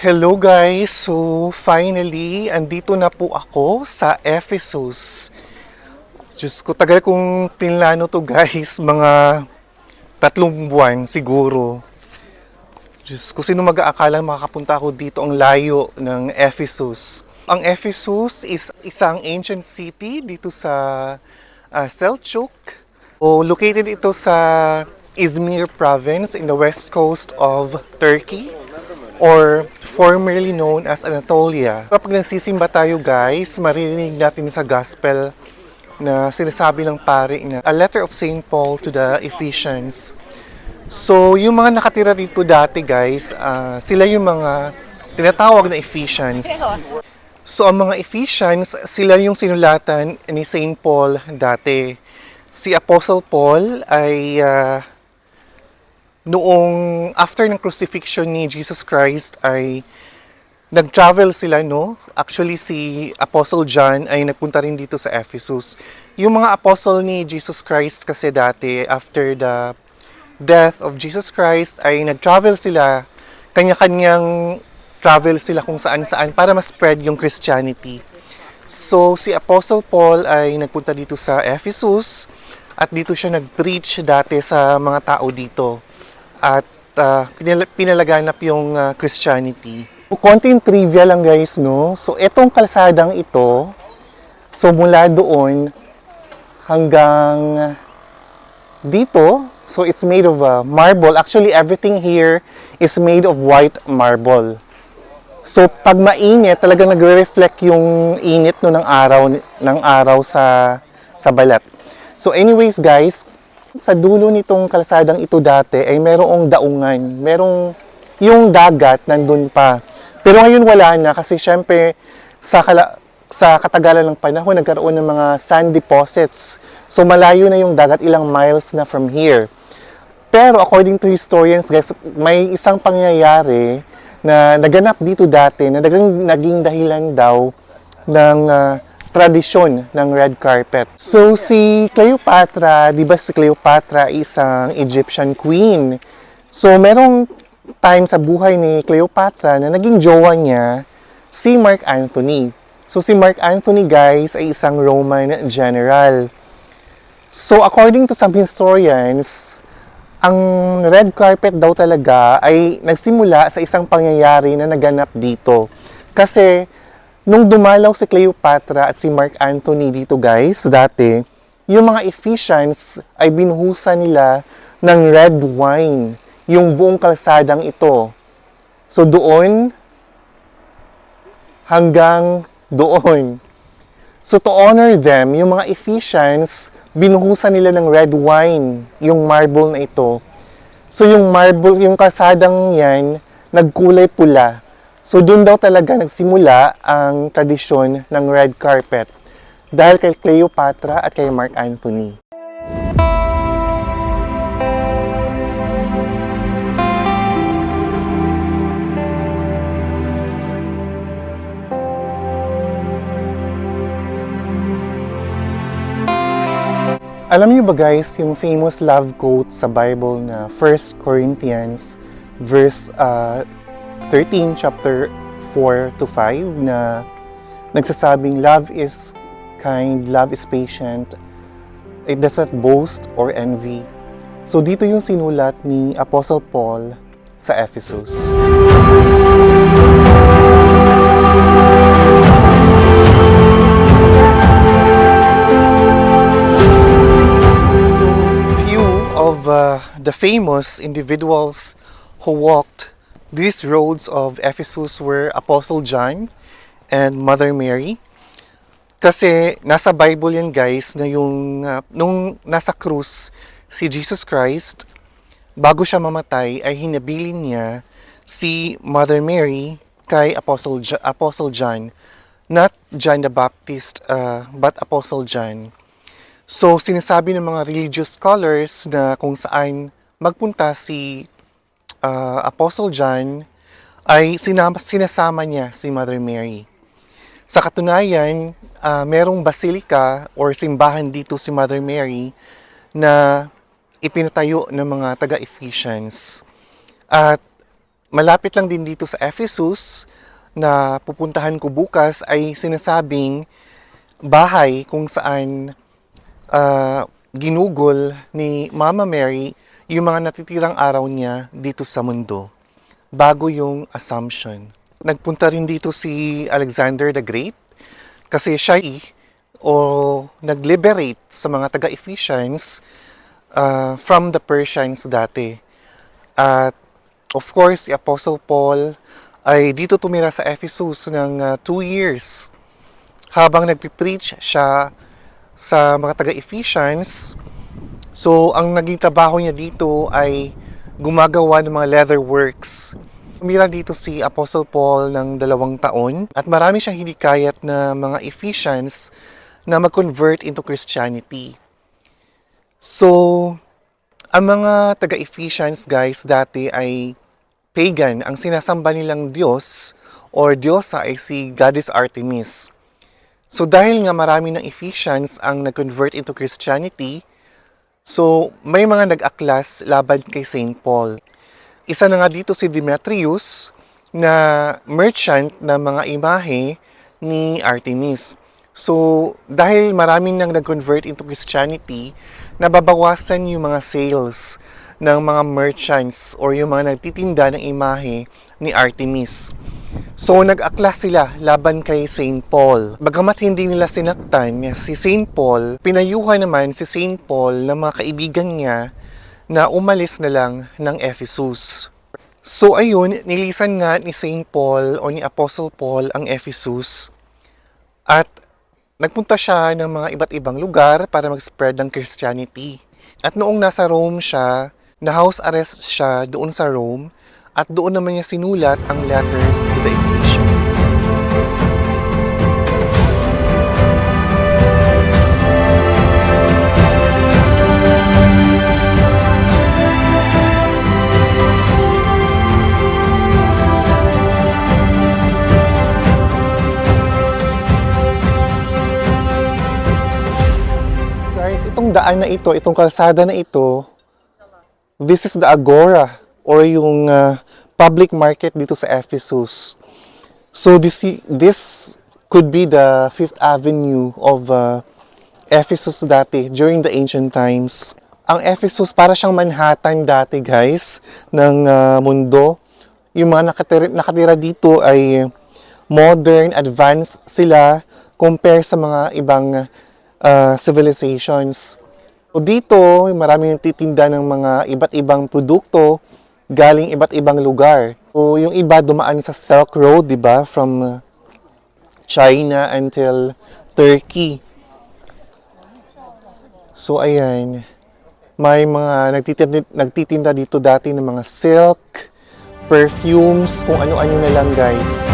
Hello guys! So finally, andito na po ako sa Ephesus. Diyos ko, tagal kong pinlano to guys, mga 3 buwan siguro. Diyos ko, sino mag-aakalang makakapunta ako dito ang layo ng Ephesus. Ang Ephesus is isang ancient city dito sa Selçuk. Located ito sa Izmir province in the west coast of Turkey, or formerly known as Anatolia. Kapag nagsisimba tayo guys, maririnig natin sa gospel na sinasabi ng pare na a letter of St. Paul to the Ephesians. So, yung mga nakatira dito dati guys, sila yung mga tinatawag na Ephesians. So, ang mga Ephesians, sila yung sinulatan ni St. Paul dati. Si Apostle Paul ay noong after ng crucifixion ni Jesus Christ ay nag-travel sila, no? Actually, si Apostle John ay nagpunta rin dito sa Ephesus. Yung mga apostle ni Jesus Christ kasi dati, after the death of Jesus Christ, ay nag-travel sila, kanya-kanyang travel sila kung saan-saan para ma-spread yung Christianity. So, si Apostle Paul ay nagpunta dito sa Ephesus at dito siya nag-preach dati sa mga tao dito. At pinalaganap yung Christianity. Konting trivia lang guys, no? So, etong kalsadang ito, so mula doon hanggang dito, so it's made of marble. Actually, everything here is made of white marble. So, pag mainit, talagang nagre-reflect yung init no ng araw sa balat. So, anyways guys, sa dulo nitong kalsadang ito dati ay merong daungan. Merong yung dagat nandun pa. Pero ngayon wala na kasi syempre sa katagalan ng panahon nagkaroon ng mga sand deposits. So malayo na yung dagat, ilang miles na from here. Pero according to historians guys, may isang pangyayari na naganap dito dati na naging dahilan daw ng tradisyon ng red carpet. So si Cleopatra, di ba si Cleopatra isang Egyptian queen. So merong time sa buhay ni Cleopatra na naging jowa niya si Mark Antony. So si Mark Antony guys ay isang Roman general. So according to some historians, ang red carpet daw talaga ay nagsimula sa isang pangyayari na naganap dito. Kasi nung dumalaw si Cleopatra at si Mark Antony dito guys, dati, yung mga Ephesians ay binuhusan nila ng red wine, yung buong kalsadang ito. So doon, hanggang doon. So to honor them, yung mga Ephesians, binuhusan nila ng red wine, yung marble na ito. So yung marble, yung kalsadang yan, nagkulay pula. So doon daw talaga nagsimula ang tradisyon ng red carpet dahil kay Cleopatra at kay Mark Antony. Alam niyo ba guys, yung famous love quote sa Bible na 1 Corinthians verse 13, chapter 4 to 5 na nagsasabing love is kind, love is patient, it does not boast or envy. So dito yung sinulat ni Apostle Paul sa Ephesus. The famous individuals who walked these roads of Ephesus were Apostle John and Mother Mary. Kasi nasa Bible yan guys na yung nung nasa krus si Jesus Christ, bago siya mamatay ay hinabilin niya si Mother Mary kay Apostle John. Not John the Baptist, but Apostle John. So, sinasabi ng mga religious scholars na kung saan magpunta si Apostle John ay sinasama niya si Mother Mary. Sa katunayan, merong basilika or simbahan dito si Mother Mary na ipinatayo ng mga taga-Ephesians. At malapit lang din dito sa Ephesus na pupuntahan ko bukas ay sinasabing bahay kung saan ginugol ni Mama Mary yung mga natitirang araw niya dito sa mundo bago yung Assumption. Nagpunta rin dito si Alexander the Great kasi siya nag-liberate sa mga taga-Ephesians from the Persians dati. At of course, si Apostle Paul ay dito tumira sa Ephesus ng 2 years habang nagpipreach siya sa mga taga-Ephesians. So, ang naging trabaho niya dito ay gumagawa ng mga leather works. Tumira dito si Apostle Paul ng 2 taon at marami siyang hinikayat na mga Ephesians na mag-convert into Christianity. So, ang mga taga-Ephesians guys dati ay pagan. Ang sinasamba nilang Diyos or Diyosa ay si Goddess Artemis. So dahil nga marami ng Ephesians ang nag-convert into Christianity, so may mga nag-aklas laban kay Saint Paul. Isa na nga dito si Demetrius na merchant ng mga imahe ni Artemis. So dahil maraming nang nag-convert into Christianity, nababawasan yung mga sales ng mga merchants or yung mga nagtitinda ng imahe ni Artemis. So nag-aklas sila laban kay Saint Paul. Bagamat hindi nila sinaktan si Saint Paul, pinayuhan naman si Saint Paul ng mga kaibigan niya na umalis na lang ng Ephesus. So ayun, nilisan nga ni Saint Paul o ni Apostle Paul ang Ephesus at nagpunta siya ng mga iba't ibang lugar para mag-spread ng Christianity. At noong nasa Rome siya, na-house arrest siya doon sa Rome at doon naman niya sinulat ang letters to the Ephesians. Guys, itong daan na ito, itong kalsada na ito, this is the Agora or yung public market dito sa Ephesus. So this could be the 5th Avenue of Ephesus dati during the ancient times. Ang Ephesus para siyang Manhattan dati guys ng mundo. Yung mga nakatira dito ay modern, advanced sila compare sa mga ibang civilizations. So dito, maraming nagtitinda ng mga iba't ibang produkto galing iba't ibang lugar. So yung iba dumaan sa Silk Road, 'di ba? From China until Turkey. So ayan, may mga nagtitinda dito dati ng mga silk, perfumes, kung ano-ano na lang guys.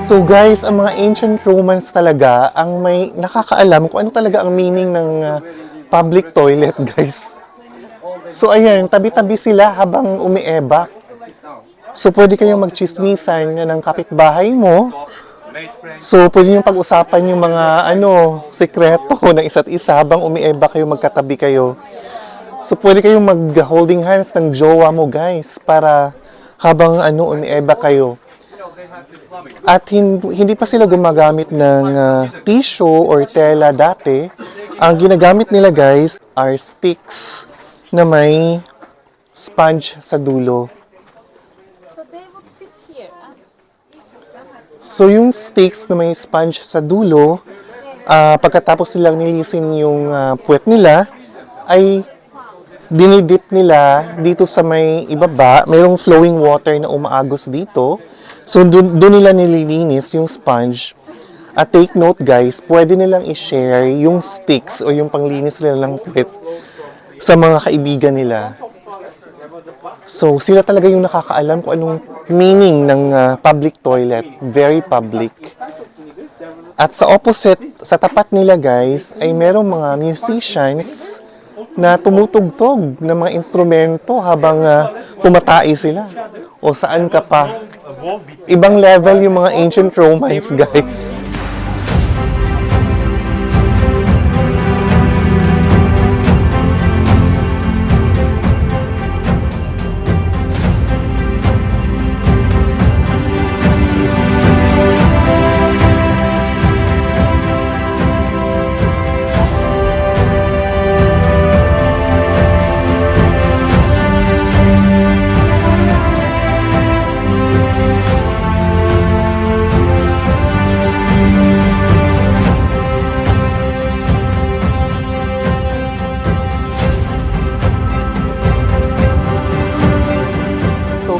So guys, ang mga ancient Romans talaga ang may nakakaalam kung ano talaga ang meaning ng public toilet, guys. So ayan, tabi-tabi sila habang umiebak. So pwede kayong magchismisan ng kapitbahay mo. So pwede nyo pag-usapan yung mga sekreto ng isa't isa habang umiebak kayo, magkatabi kayo. So pwede kayong mag-holding hands ng jowa mo, guys, para habang umiebak kayo. At hindi pa sila gumagamit ng tissue or tela dati. Ang ginagamit nila guys are sticks na may sponge sa dulo. So they would sit here. So yung sticks na may sponge sa dulo, pagkatapos nilang nilisin yung puwet nila, ay dinidip nila dito sa may ibaba. Mayroong flowing water na umaagos dito. So, doon nila nililinis yung sponge. At take note guys, pwede nilang i-share yung sticks o yung panglinis nila ng puwet sa mga kaibigan nila. So, sila talaga yung nakakaalam kung anong meaning ng public toilet. Very public. At sa opposite, sa tapat nila guys, ay merong mga musicians na tumutugtog ng mga instrumento habang tumatai sila. O saan ka pa. Ibang level yung mga ancient Romans guys.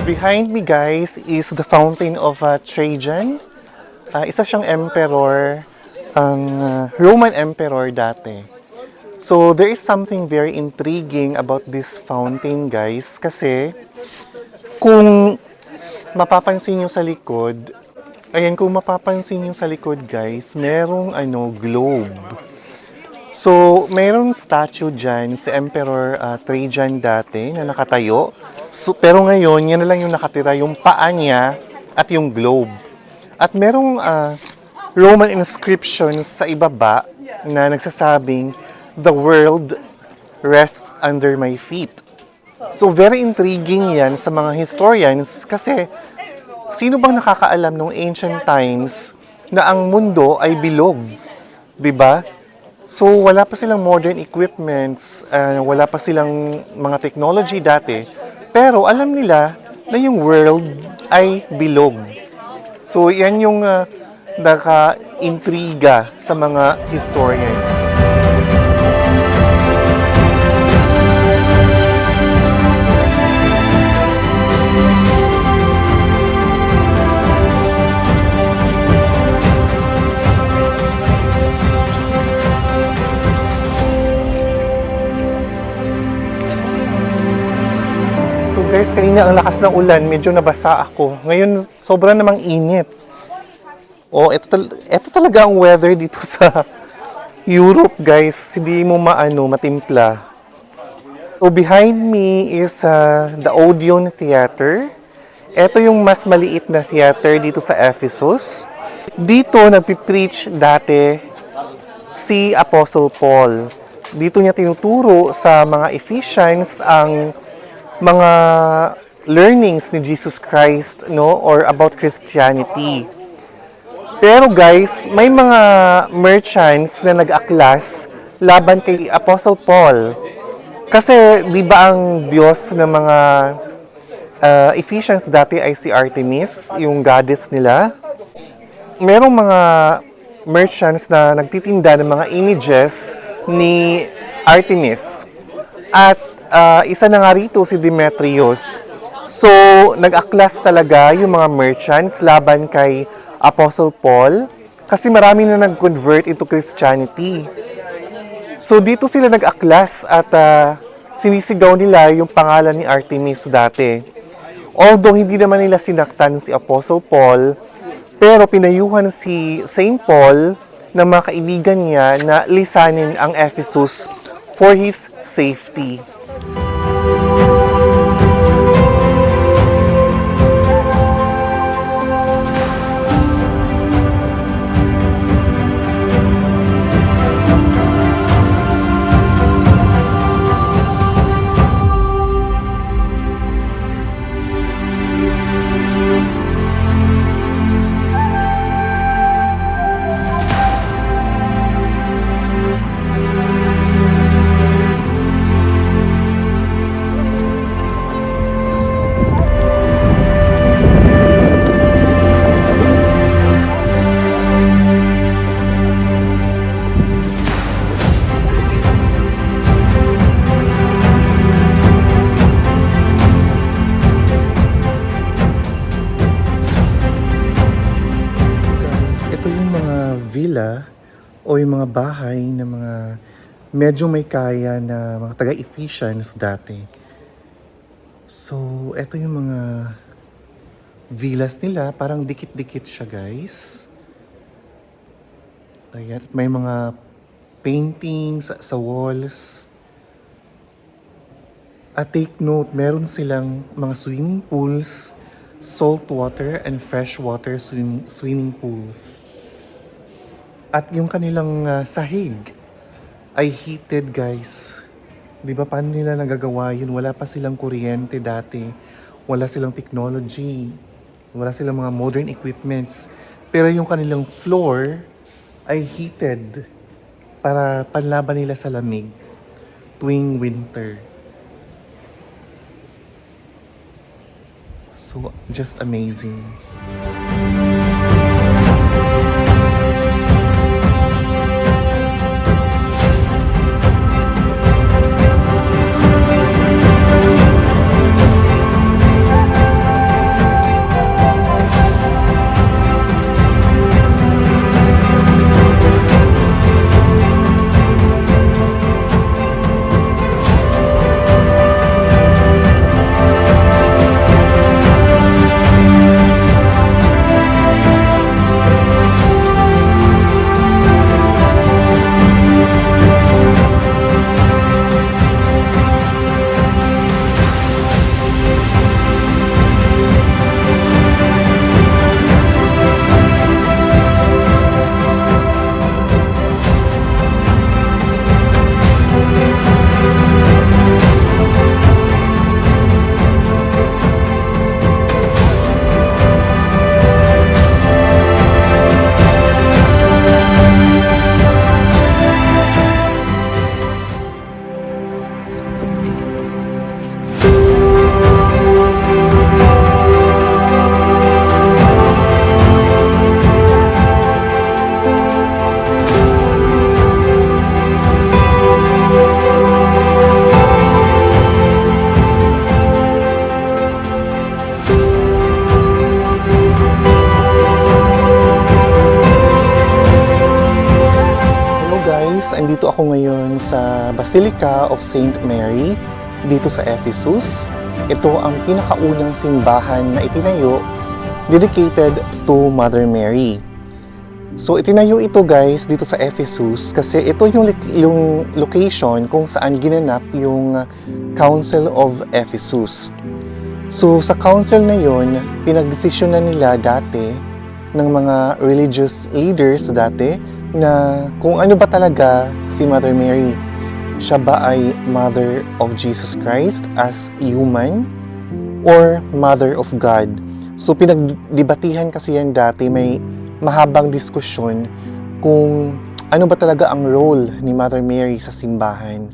Behind me guys is the fountain of Trajan. Isa siyang emperor, ang Roman emperor dati. So there is something very intriguing about this fountain guys kasi kung mapapansin nyo sa likod, guys, merong globe. So, merong statue dyan si Emperor Trajan dati na nakatayo. So, pero ngayon, yan na lang yung nakatira, yung paa niya at yung globe. At merong Roman inscriptions sa ibaba na nagsasabing, "The world rests under my feet." So, very intriguing yan sa mga historians kasi sino bang nakakaalam nung ancient times na ang mundo ay bilog? 'Di ba? So, wala pa silang modern equipments, wala pa silang mga technology dati, pero alam nila na yung world ay bilog. So, yan yung naka-intriga sa mga historians. So guys, kanina ang lakas ng ulan, medyo nabasa ako. Ngayon, sobrang namang init. Oh, ito talaga ang weather dito sa Europe, guys. Hindi mo matimpla. So behind me is the Odeon Theater. Ito yung mas maliit na theater dito sa Ephesus. Dito nagpipreach dati si Apostle Paul. Dito niya tinuturo sa mga Ephesians ang mga learnings ni Jesus Christ, no, or about Christianity. Pero guys, may mga merchants na nag-aklas laban kay Apostle Paul. Kasi 'di ba ang Diyos ng mga Ephesians dati ay si Artemis, yung goddess nila. Merong mga merchants na nagtitinda ng mga images ni Artemis. At isa na nga rito si Demetrius. So, nag-aklas talaga yung mga merchants laban kay Apostle Paul kasi marami na nag-convert into Christianity. So, dito sila nag-aklas at sinisigaw nila yung pangalan ni Artemis dati. Although hindi naman nila sinaktan si Apostle Paul, pero pinayuhan si Saint Paul ng mga kaibigan niya na lisanin ang Ephesus for his safety. Villa o yung mga bahay na mga medyo may kaya na mga taga-Ephesians dati. So, eto yung mga villas nila. Parang dikit-dikit siya, guys. Ayan, may mga paintings sa walls. At take note, meron silang mga swimming pools, salt water and freshwater swimming pools. At yung kanilang sahig ay heated, guys. Di ba paano nila nagagawa yun? Wala pa silang kuryente dati. Wala silang technology. Wala silang mga modern equipments. Pero yung kanilang floor ay heated para panlaban nila sa lamig tuwing winter. So, just amazing. Andito ako ngayon sa Basilica of Saint Mary dito sa Ephesus. Ito ang pinakaunang simbahan na itinayo dedicated to Mother Mary. So itinayo ito, guys, dito sa Ephesus kasi ito yung location kung saan ginanap yung Council of Ephesus. So sa council na yon, pinagdesisyonan nila dati ng mga religious leaders dati na kung ano ba talaga si Mother Mary. Siya ba ay Mother of Jesus Christ as human or Mother of God? So pinagdebatihan kasi yan dati, may mahabang diskusyon kung ano ba talaga ang role ni Mother Mary sa simbahan.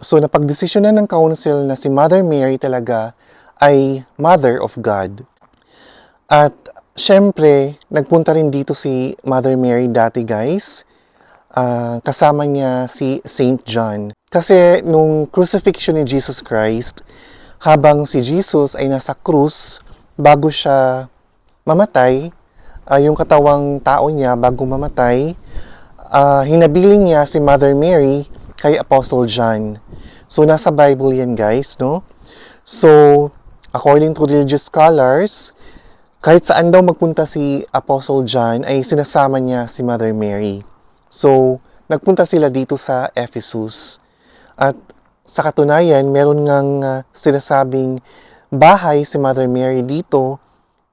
So napagdesisyonan ng council na si Mother Mary talaga ay Mother of God. At syempre, nagpunta rin dito si Mother Mary dati, guys. Kasama niya si Saint John. Kasi nung crucifixion ni Jesus Christ, habang si Jesus ay nasa krus, bago siya mamatay, yung katawang tao niya bago mamatay, hinabiling niya si Mother Mary kay Apostle John. So, nasa Bible yan, guys, no? So, according to religious scholars, kahit saan daw magpunta si Apostle John, ay sinasama niya si Mother Mary. So, nagpunta sila dito sa Ephesus. At sa katunayan, meron ngang sinasabing bahay si Mother Mary dito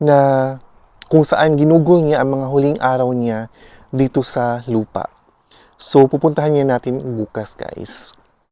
na kung saan ginugol niya ang mga huling araw niya dito sa lupa. So, pupuntahan niya natin bukas, guys.